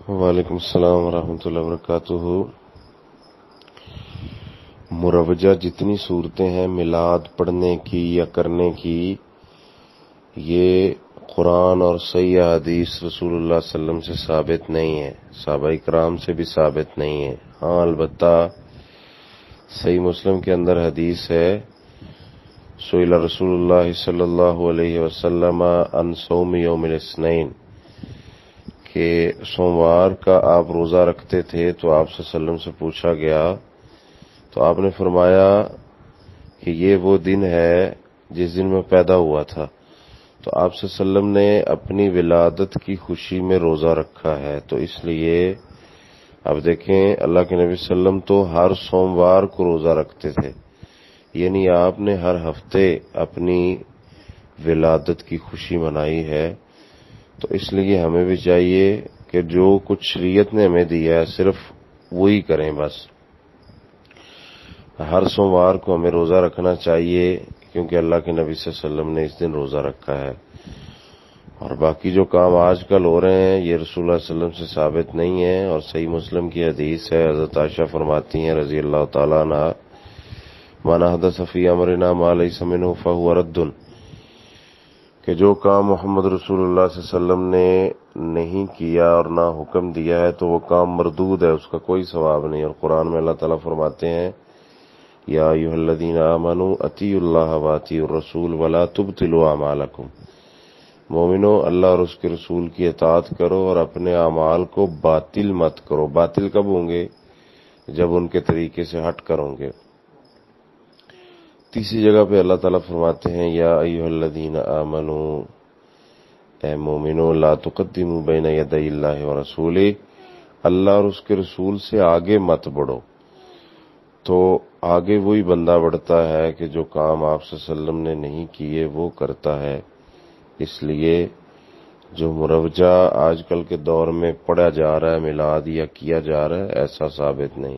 وعلیکم السلام ورحمۃ اللہ وبرکاتہ۔ مروجہ جتنی صورتیں ہیں میلاد پڑھنے کی یا کرنے کی، یہ قرآن اور صحیح حدیث رسول اللہ صلی اللہ علیہ وسلم سے ثابت نہیں ہے، صحابہ کرام سے بھی ثابت نہیں ہے۔ ہاں البتہ صحیح مسلم کے اندر حدیث ہے، سئل رسول اللہ صلی اللہ علیہ وسلم عن صوم یوم الاثنین، کہ سوموار کا آپ روزہ رکھتے تھے تو آپ صلی اللہ علیہ وسلم سے پوچھا گیا تو آپ نے فرمایا کہ یہ وہ دن ہے جس دن میں پیدا ہوا تھا، تو آپ صلی اللہ علیہ وسلم نے اپنی ولادت کی خوشی میں روزہ رکھا ہے، تو اس لیے اب دیکھیں اللہ کے نبی صلی اللہ علیہ وسلم تو ہر سوموار کو روزہ رکھتے تھے، یعنی آپ نے ہر ہفتے اپنی ولادت کی خوشی منائی ہے، تو اس لیے ہمیں بھی چاہیے کہ جو کچھ شریعت نے ہمیں دیا ہے صرف وہی کریں بس۔ ہر سوموار کو ہمیں روزہ رکھنا چاہیے کیونکہ اللہ کے نبی صلی اللہ علیہ وسلم نے اس دن روزہ رکھا ہے، اور باقی جو کام آج کل ہو رہے ہیں یہ رسول اللہ صلی اللہ علیہ وسلم سے ثابت نہیں ہے، اور صحیح مسلم کی حدیث ہے، حضرت عائشہ فرماتی ہیں رضی اللہ تعالیٰ عنہ، من احدث فی امرنا ما لیس منہ فہو رد، کہ جو کام محمد رسول اللہ صلی اللہ علیہ وسلم نے نہیں کیا اور نہ حکم دیا ہے تو وہ کام مردود ہے، اس کا کوئی ثواب نہیں۔ اور قرآن میں اللہ تعالیٰ فرماتے ہیں یا ایھا الذین آمنوا اطیعوا اللہ واطیعوا الرسول ولا تبطلوا اعمالکم، مومنو اللہ اور اس کے رسول کی اطاعت کرو اور اپنے اعمال کو باطل مت کرو۔ باطل کب ہوں گے؟ جب ان کے طریقے سے ہٹ کر ہوں گے۔ تیسری جگہ پہ اللہ تعالیٰ فرماتے ہیں یا ایھا الذین آمنوا، اے مومنو لا تقدموا بین یدی اللہ ورسولہ، اللہ اور اس کے رسول سے آگے مت بڑھو۔ تو آگے وہی بندہ بڑھتا ہے کہ جو کام آپ صلی اللہ علیہ وسلم نے نہیں کیے وہ کرتا ہے، اس لیے جو مروجہ آج کل کے دور میں پڑھا جا رہا ہے میلاد یا کیا جا رہا ہے ایسا ثابت نہیں۔